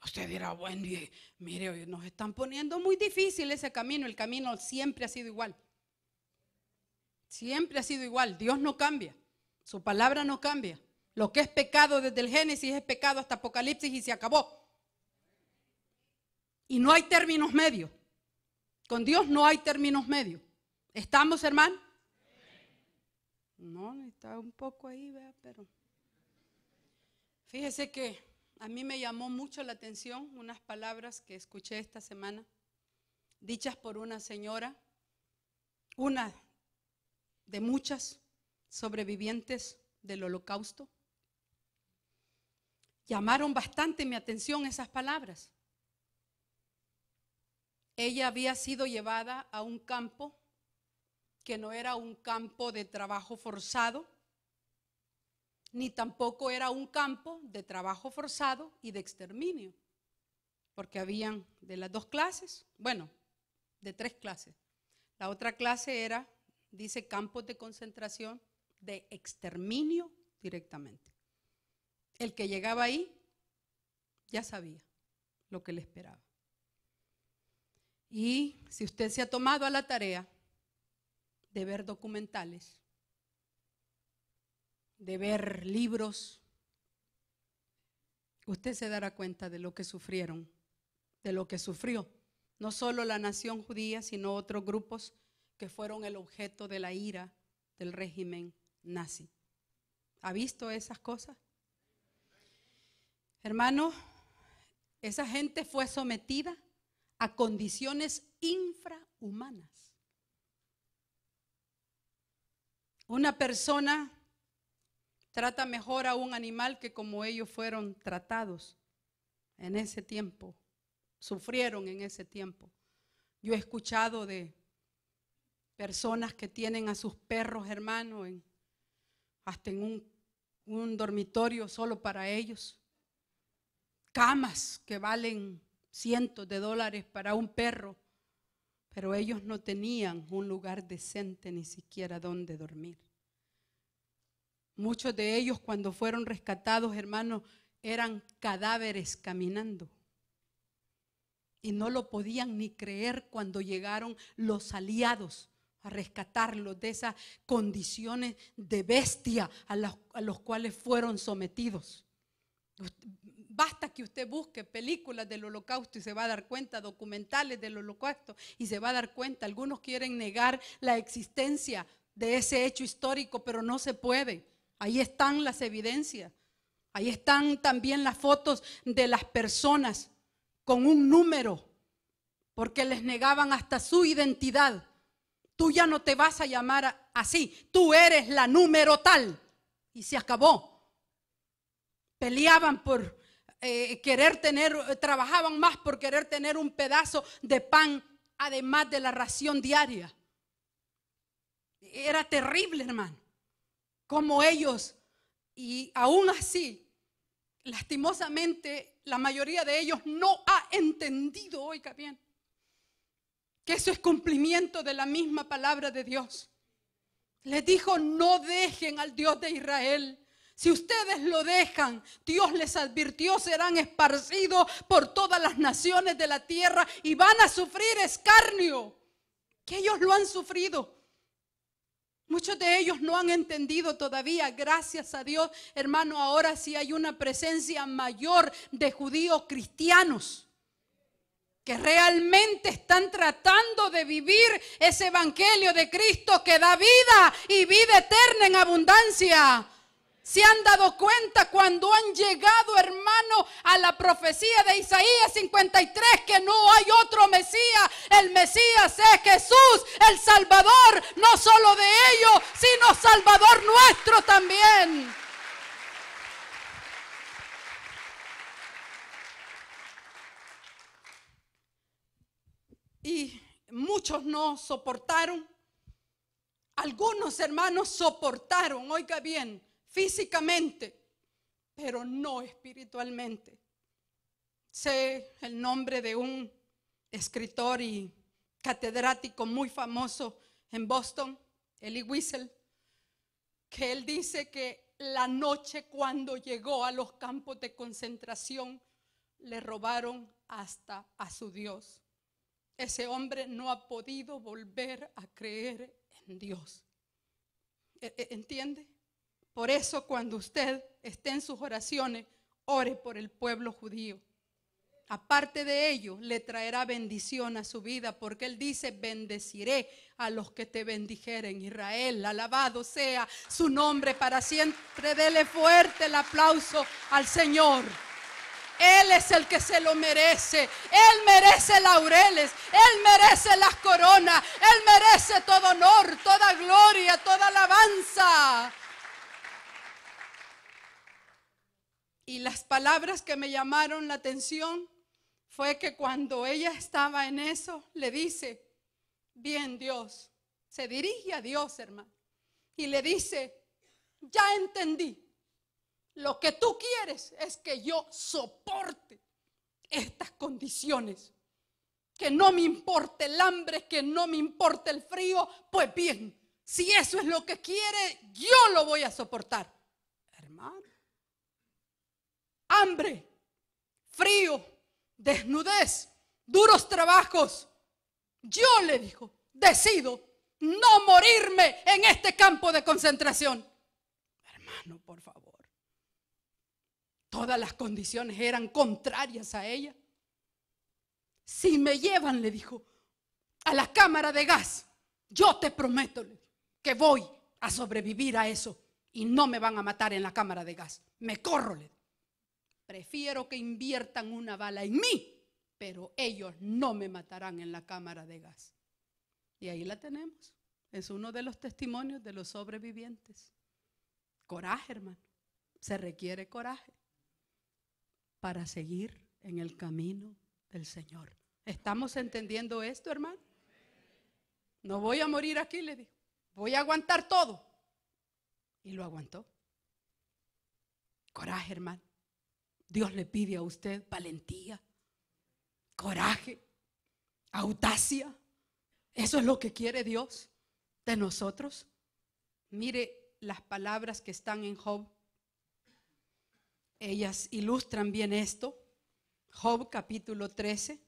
Usted dirá, bueno, mire, nos están poniendo muy difícil ese camino. El camino siempre ha sido igual. Siempre ha sido igual. Dios no cambia. Su palabra no cambia. Lo que es pecado desde el Génesis es pecado hasta Apocalipsis y se acabó. Y no hay términos medios. Con Dios no hay términos medios. ¿Estamos, hermano? No, está un poco ahí, ¿verdad? Pero fíjese que a mí me llamó mucho la atención unas palabras que escuché esta semana, dichas por una señora, una de muchas sobrevivientes del Holocausto. Llamaron bastante mi atención esas palabras. Ella había sido llevada a un campo que no era un campo de trabajo forzado, ni tampoco era un campo de trabajo forzado y de exterminio, porque habían de las dos clases, bueno, de tres clases. La otra clase era, dice, campos de concentración de exterminio directamente. El que llegaba ahí ya sabía lo que le esperaba. Y si usted se ha tomado a la tarea de ver documentales, de ver libros, usted se dará cuenta de lo que sufrieron, de lo que sufrió, no solo la nación judía, sino otros grupos que fueron el objeto de la ira del régimen nazi. ¿Ha visto esas cosas? Hermano, esa gente fue sometida a condiciones infrahumanas. Una persona trata mejor a un animal que como ellos fueron tratados en ese tiempo, sufrieron en ese tiempo. Yo he escuchado de personas que tienen a sus perros, hermano, hasta en un dormitorio solo para ellos. Camas que valen cientos de dólares para un perro, pero ellos no tenían un lugar decente ni siquiera donde dormir. Muchos de ellos cuando fueron rescatados, hermano, eran cadáveres caminando. Y no lo podían ni creer cuando llegaron los aliados a rescatarlos de esas condiciones de bestia a los cuales fueron sometidos. Basta que usted busque películas del Holocausto y se va a dar cuenta, documentales del Holocausto, y se va a dar cuenta. Algunos quieren negar la existencia de ese hecho histórico, pero no se puede. Ahí están las evidencias. Ahí están también las fotos de las personas con un número, porque les negaban hasta su identidad. Tú ya no te vas a llamar así, tú eres la número tal. Y se acabó. Peleaban por trabajaban más por querer tener un pedazo de pan, además de la ración diaria. Era terrible, hermano, como ellos, y aún así, lastimosamente, la mayoría de ellos no ha entendido, oiga bien, que eso es cumplimiento de la misma palabra de Dios. Les dijo: no dejen al Dios de Israel. Si ustedes lo dejan, Dios les advirtió, serán esparcidos por todas las naciones de la tierra y van a sufrir escarnio, que ellos lo han sufrido. Muchos de ellos no han entendido todavía. Gracias a Dios, hermano, ahora sí hay una presencia mayor de judíos cristianos que realmente están tratando de vivir ese evangelio de Cristo que da vida y vida eterna en abundancia. ¿Se han dado cuenta cuando han llegado, hermano, a la profecía de Isaías 53 que no hay otro Mesías? El Mesías es Jesús, el Salvador, no solo de ellos, sino Salvador nuestro también. Y muchos no soportaron. Algunos hermanos soportaron, oiga bien, físicamente, pero no espiritualmente. Sé el nombre de un escritor y catedrático muy famoso en Boston, Elie Wiesel, que él dice que la noche cuando llegó a los campos de concentración le robaron hasta a su Dios. Ese hombre no ha podido volver a creer en Dios. ¿Entiende? Por eso cuando usted esté en sus oraciones, ore por el pueblo judío. Aparte de ello, le traerá bendición a su vida, porque él dice: bendeciré a los que te bendijeren. Israel, alabado sea su nombre para siempre. Dele fuerte el aplauso al Señor. Él es el que se lo merece. Él merece laureles, Él merece las coronas, Él merece todo honor, toda gloria, toda alabanza. Y las palabras que me llamaron la atención fue que cuando ella estaba en eso, le dice: bien, Dios, se dirige a Dios, hermano, y le dice: ya entendí. Lo que tú quieres es que yo soporte estas condiciones, que no me importe el hambre, que no me importe el frío. Pues bien, si eso es lo que quiere, yo lo voy a soportar. Hermano, hambre, frío, desnudez, duros trabajos. Yo, le dijo, decido no morirme en este campo de concentración. Hermano, por favor. Todas las condiciones eran contrarias a ella. Si me llevan, le dijo, a la cámara de gas, yo te prometo que voy a sobrevivir a eso y no me van a matar en la cámara de gas. Me corro, le digo. Prefiero que inviertan una bala en mí, pero ellos no me matarán en la cámara de gas. Y ahí la tenemos. Es uno de los testimonios de los sobrevivientes. Coraje, hermano. Se requiere coraje para seguir en el camino del Señor. ¿Estamos entendiendo esto, hermano? No voy a morir aquí, le dijo. Voy a aguantar todo. Y lo aguantó. Coraje, hermano. Dios le pide a usted valentía, coraje, audacia. Eso es lo que quiere Dios de nosotros. Mire las palabras que están en Job. Ellas ilustran bien esto. Job capítulo 13.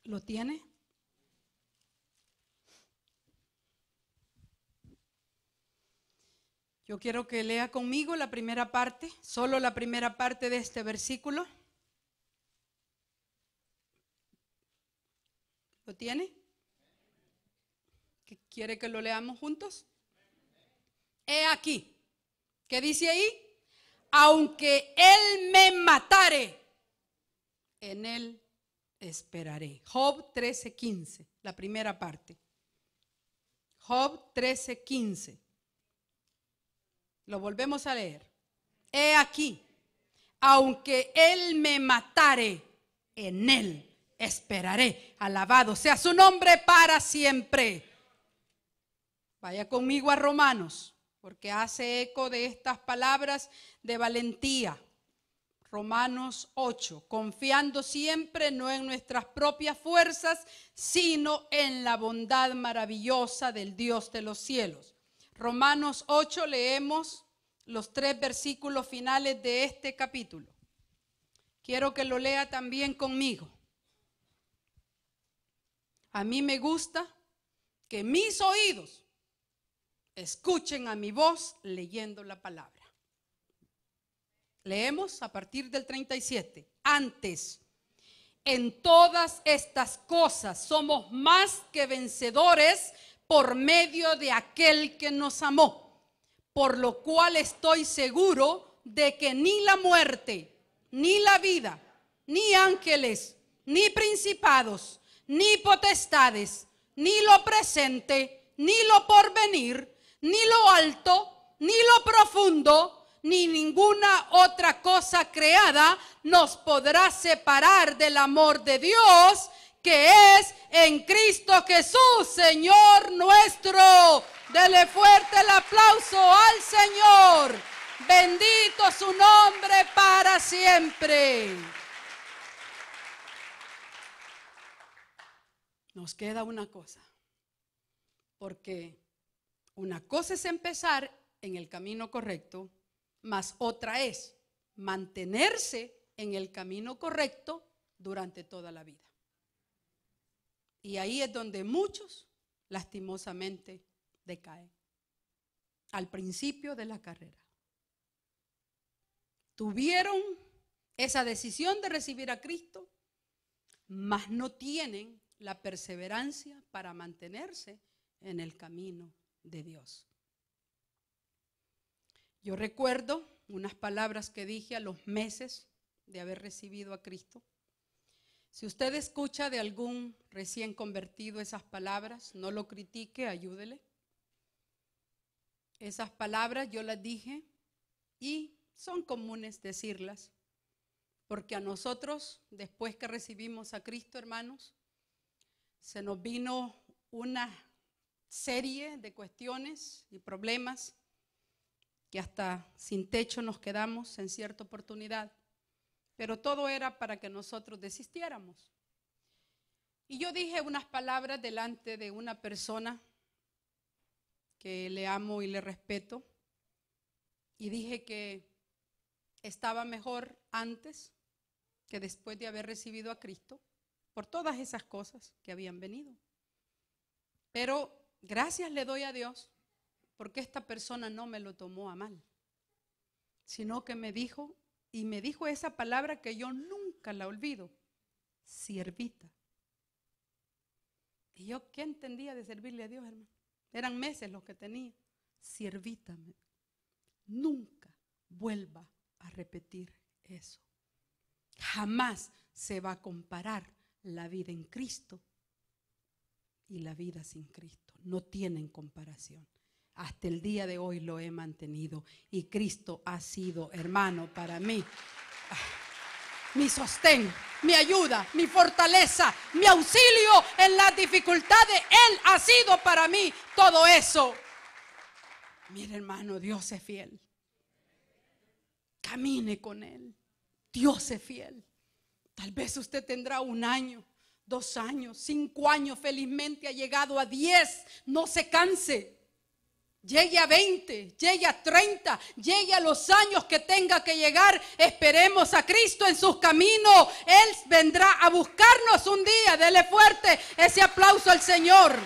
¿Lo tiene? Yo quiero que lea conmigo la primera parte, solo la primera parte de este versículo. ¿Lo tiene? ¿Quiere que lo leamos juntos? He aquí, ¿qué dice ahí? Aunque Él me matare, en Él esperaré. Job 13:15, la primera parte. Job 13:15. Lo volvemos a leer. He aquí, aunque Él me matare, en Él esperaré. Alabado sea su nombre para siempre. Vaya conmigo a Romanos, porque hace eco de estas palabras de valentía. Romanos 8, confiando siempre no en nuestras propias fuerzas, sino en la bondad maravillosa del Dios de los cielos. Romanos 8, leemos los 3 versículos finales de este capítulo. Quiero que lo lea también conmigo. A mí me gusta que mis oídos escuchen a mi voz leyendo la palabra. Leemos a partir del 37. Antes, en todas estas cosas somos más que vencedores por medio de aquel que nos amó, por lo cual estoy seguro de que ni la muerte, ni la vida, ni ángeles, ni principados, ni potestades, ni lo presente, ni lo porvenir, ni lo alto, ni lo profundo, ni ninguna otra cosa creada nos podrá separar del amor de Dios que es en Cristo Jesús, Señor nuestro. Dele fuerte el aplauso al Señor. Bendito su nombre para siempre. Nos queda una cosa, porque una cosa es empezar en el camino correcto, mas otra es mantenerse en el camino correcto durante toda la vida. Y ahí es donde muchos, lastimosamente, decaen. Al principio de la carrera. Tuvieron esa decisión de recibir a Cristo, mas no tienen la perseverancia para mantenerse en el camino de Dios. Yo recuerdo unas palabras que dije a los meses de haber recibido a Cristo. Si usted escucha de algún recién convertido esas palabras, no lo critique, ayúdele. Esas palabras yo las dije y son comunes decirlas, porque a nosotros, después que recibimos a Cristo, hermanos, se nos vino una serie de cuestiones y problemas que hasta sin techo nos quedamos en cierta oportunidad. Pero todo era para que nosotros desistiéramos. Y yo dije unas palabras delante de una persona que le amo y le respeto. Y dije que estaba mejor antes que después de haber recibido a Cristo por todas esas cosas que habían venido. Pero gracias le doy a Dios porque esta persona no me lo tomó a mal, sino que me dijo, y me dijo esa palabra que yo nunca la olvido: siervita. Y yo, ¿qué entendía de servirle a Dios, hermano? Eran meses los que tenía. Siervita, nunca vuelva a repetir eso. Jamás se va a comparar la vida en Cristo y la vida sin Cristo no tienen comparación. Hasta el día de hoy lo he mantenido y Cristo ha sido, hermano, para mí mi sostén, mi ayuda, mi fortaleza, mi auxilio en las dificultades. Él ha sido para mí todo eso. Mire, hermano, Dios es fiel. Camine con Él. Dios es fiel. Tal vez usted tendrá 1 año, 2 años, 5 años, felizmente ha llegado a 10. No se canse. Llegue a 20, llegue a 30, llegue a los años que tenga que llegar. Esperemos a Cristo en sus caminos. Él vendrá a buscarnos un día. Dele fuerte ese aplauso al Señor.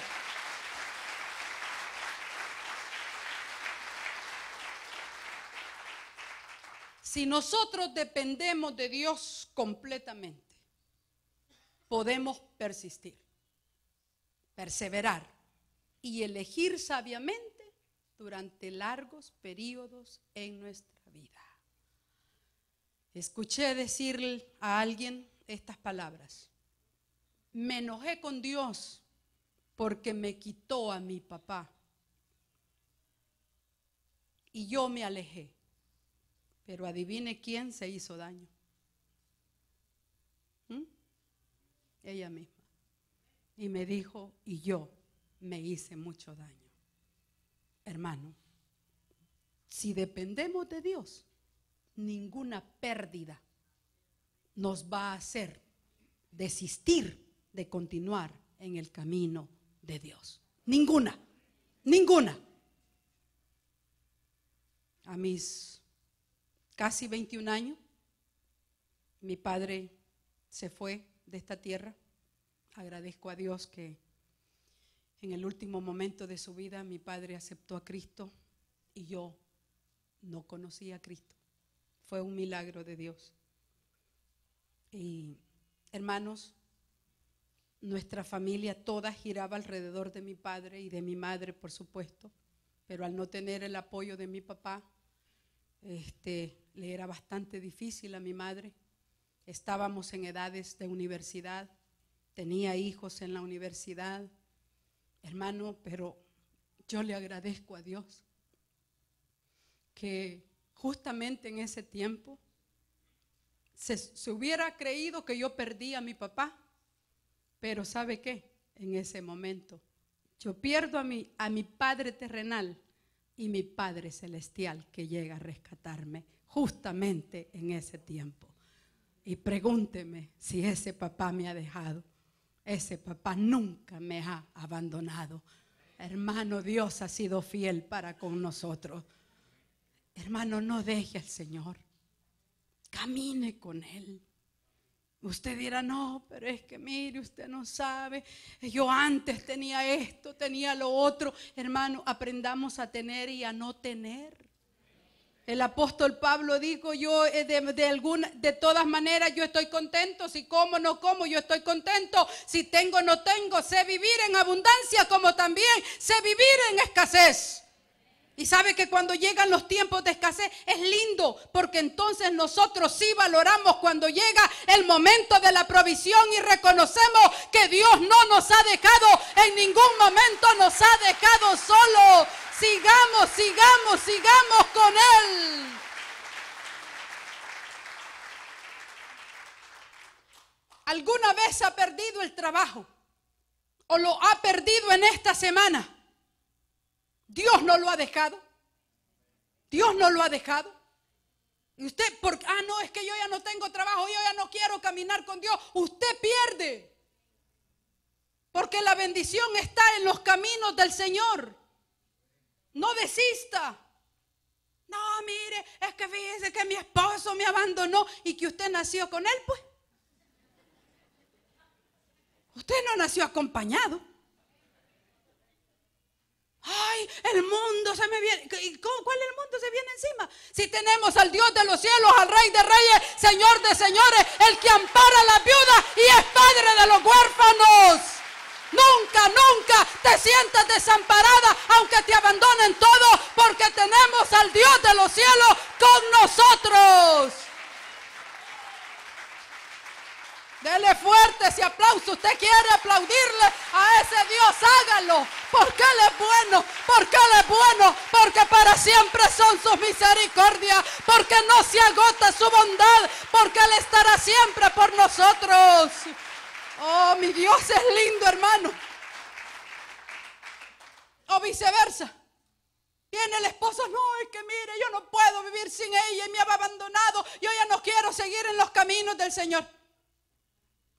Si nosotros dependemos de Dios completamente, podemos persistir, perseverar y elegir sabiamente durante largos periodos en nuestra vida. Escuché decir a alguien estas palabras: me enojé con Dios porque me quitó a mi papá y yo me alejé. Pero adivine quién se hizo daño. Ella misma. Y me dijo, y yo me hice mucho daño. Hermano, si dependemos de Dios, ninguna pérdida nos va a hacer desistir de continuar en el camino de Dios. Ninguna, ninguna. A mis casi 21 años, mi padre se fue de esta tierra. Agradezco a Dios que en el último momento de su vida mi padre aceptó a Cristo y yo no conocía a Cristo. Fue un milagro de Dios. Y hermanos, nuestra familia toda giraba alrededor de mi padre y de mi madre, por supuesto, pero al no tener el apoyo de mi papá, le era bastante difícil a mi madre. Estábamos en edades de universidad, tenía hijos en la universidad, hermano, pero yo le agradezco a Dios que justamente en ese tiempo se hubiera creído que yo perdí a mi papá, pero ¿sabe qué? En ese momento yo pierdo a mi padre terrenal y mi Padre Celestial que llega a rescatarme justamente en ese tiempo. Y pregúnteme si ese papá me ha dejado. Ese papá nunca me ha abandonado. Hermano, Dios ha sido fiel para con nosotros. Hermano, no deje al Señor. Camine con Él. Usted dirá, no, pero es que mire, usted no sabe, yo antes tenía esto, tenía lo otro. Hermano, aprendamos a tener y a no tener. El apóstol Pablo dijo, yo de todas maneras yo estoy contento, si como no como yo estoy contento, si tengo no tengo, sé vivir en abundancia como también sé vivir en escasez. Y sabe que cuando llegan los tiempos de escasez es lindo, porque entonces nosotros sí valoramos cuando llega el momento de la provisión y reconocemos que Dios no nos ha dejado, en ningún momento nos ha dejado solo. Sigamos con Él. ¿Alguna vez ha perdido el trabajo o lo ha perdido en esta semana? Dios no lo ha dejado. Dios no lo ha dejado. Y usted, no, es que yo ya no tengo trabajo, yo ya no quiero caminar con Dios. Usted pierde. Porque la bendición está en los caminos del Señor. No desista. No, mire, es que fíjese que mi esposo me abandonó y que usted nació con él, pues. Usted no nació acompañado. Ay, el mundo se me viene. ¿Cuál el mundo se viene encima? Si tenemos al Dios de los cielos, al Rey de Reyes, Señor de señores, el que ampara a la viuda y es padre de los huérfanos. Nunca te sientas desamparada, aunque te abandonen todos, porque tenemos al Dios de los cielos con nosotros. Dele Dele fuerte ese aplauso. Usted quiere aplaudirle a ese Dios, hágalo. Porque Él es bueno, porque Él es bueno, porque para siempre son sus misericordias, porque no se agota su bondad, porque Él estará siempre por nosotros. Oh, mi Dios es lindo, hermano. O viceversa. Viene el esposo, no, es que mire, yo no puedo vivir sin ella y me ha abandonado. Yo ya no quiero seguir en los caminos del Señor.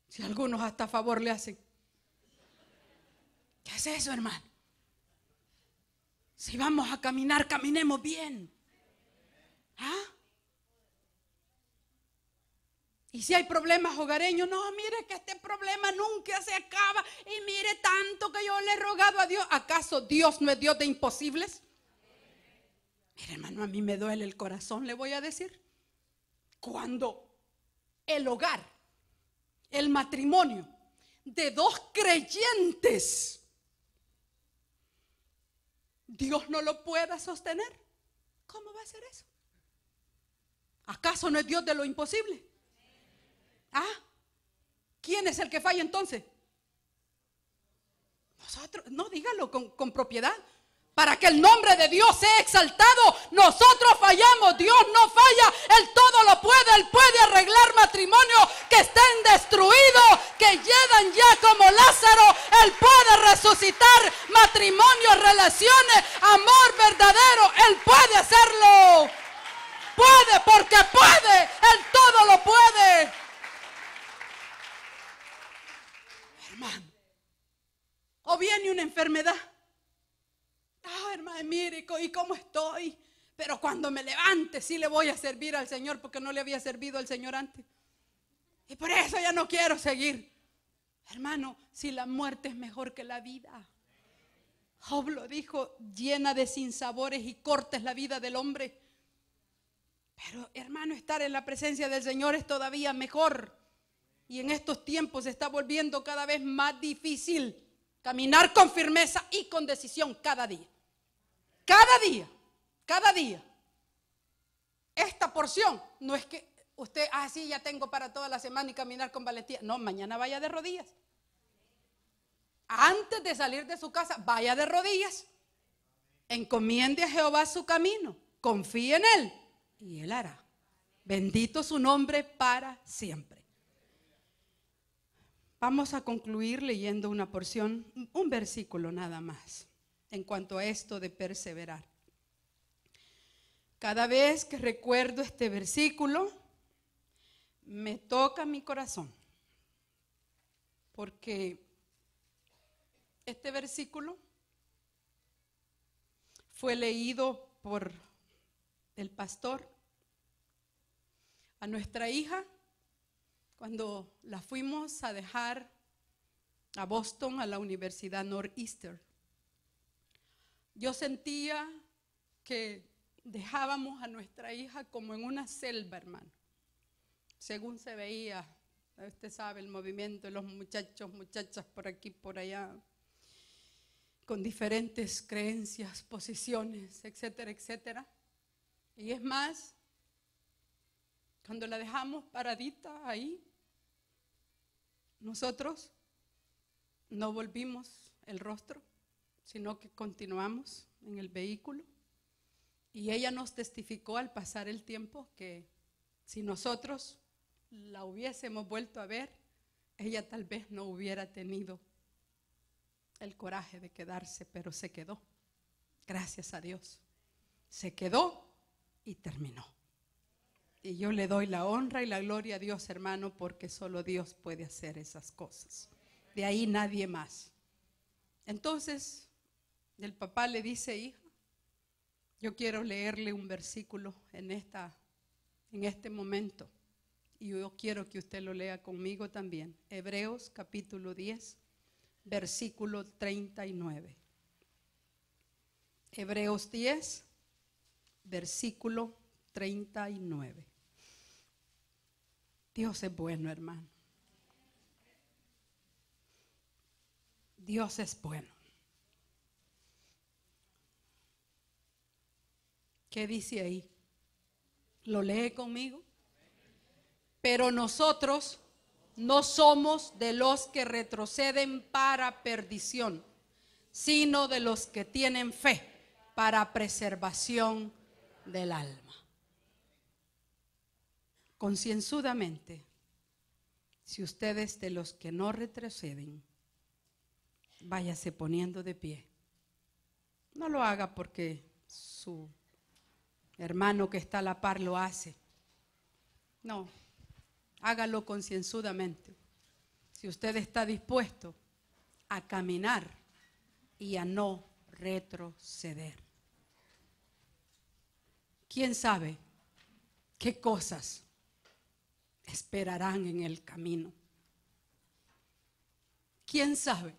Si algunos hasta a favor le hacen. ¿Qué es eso, hermano? Si vamos a caminar, caminemos bien. ¿Ah? Y si hay problemas hogareños, no, mire que este problema nunca se acaba. Y mire tanto que yo le he rogado a Dios. ¿Acaso Dios no es Dios de imposibles? Mire, hermano, a mí me duele el corazón, le voy a decir. Cuando el hogar, el matrimonio de dos creyentes, Dios no lo pueda sostener. ¿Cómo va a ser eso? ¿Acaso no es Dios de lo imposible? ¿Ah? ¿Quién es el que falla entonces? Nosotros, no, dígalo con propiedad. Para que el nombre de Dios sea exaltado, nosotros fallamos, Dios no falla, Él todo lo puede, Él puede arreglar matrimonios que estén destruidos, que llegan ya como Lázaro, Él puede resucitar matrimonios, relaciones, amor verdadero, Él puede hacerlo, puede porque puede, Él todo lo puede. Hermano, o viene una enfermedad. Hermano, mire, ¿y cómo estoy? Pero cuando me levante sí le voy a servir al Señor, porque no le había servido al Señor antes. Y por eso ya no quiero seguir. Hermano, si la muerte es mejor que la vida. Job lo dijo, llena de sinsabores y corta es la vida del hombre. Pero, hermano, estar en la presencia del Señor es todavía mejor. Y en estos tiempos se está volviendo cada vez más difícil caminar con firmeza y con decisión cada día. Cada día, cada día. Esta porción no es que usted, sí, ya tengo para toda la semana y caminar con valentía. No, mañana vaya de rodillas. Antes de salir de su casa, vaya de rodillas. Encomiende a Jehová su camino. Confíe en Él y Él hará. Bendito su nombre para siempre. Vamos a concluir leyendo una porción, un versículo nada más, en cuanto a esto de perseverar. Cada vez que recuerdo este versículo, me toca mi corazón, porque este versículo fue leído por el pastor a nuestra hija cuando la fuimos a dejar a Boston, a la Universidad Northeastern. Yo sentía que dejábamos a nuestra hija como en una selva, hermano. Según se veía, usted sabe, el movimiento de los muchachos, muchachas por aquí, por allá, con diferentes creencias, posiciones, etcétera, etcétera. Y es más, cuando la dejamos paradita ahí, nosotros no volvimos el rostro, sino que continuamos en el vehículo. Y ella nos testificó al pasar el tiempo que si nosotros la hubiésemos vuelto a ver, ella tal vez no hubiera tenido el coraje de quedarse, pero se quedó. Gracias a Dios. Se quedó y terminó. Y yo le doy la honra y la gloria a Dios, hermano, porque solo Dios puede hacer esas cosas. De ahí nadie más. Entonces, el papá le dice, hija, yo quiero leerle un versículo en este momento. Y yo quiero que usted lo lea conmigo también. Hebreos capítulo 10, versículo 39. Hebreos 10, versículo 39. Dios es bueno, hermano. Dios es bueno. ¿Qué dice ahí? ¿Lo lee conmigo? Pero nosotros no somos de los que retroceden para perdición, sino de los que tienen fe para preservación del alma. Concienzudamente, si usted es de los que no retroceden, váyase poniendo de pie. No lo haga porque su hermano que está a la par lo hace. No, hágalo concienzudamente. Si usted está dispuesto a caminar y a no retroceder. ¿Quién sabe qué cosas esperarán en el camino? ¿Quién sabe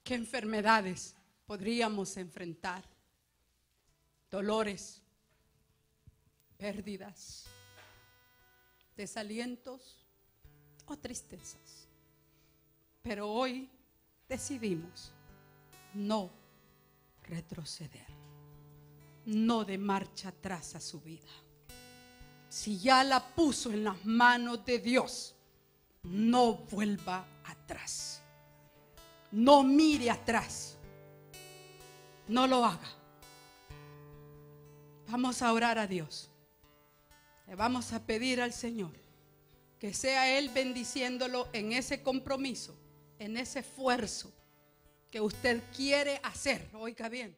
qué enfermedades podríamos enfrentar? Dolores, pérdidas, desalientos o tristezas. Pero hoy decidimos no retroceder, no de marcha atrás a su vida. Si ya la puso en las manos de Dios, no vuelva atrás. No mire atrás. No lo haga. Vamos a orar a Dios. Le vamos a pedir al Señor que sea Él bendiciéndolo en ese compromiso, en ese esfuerzo que usted quiere hacer. Oiga bien.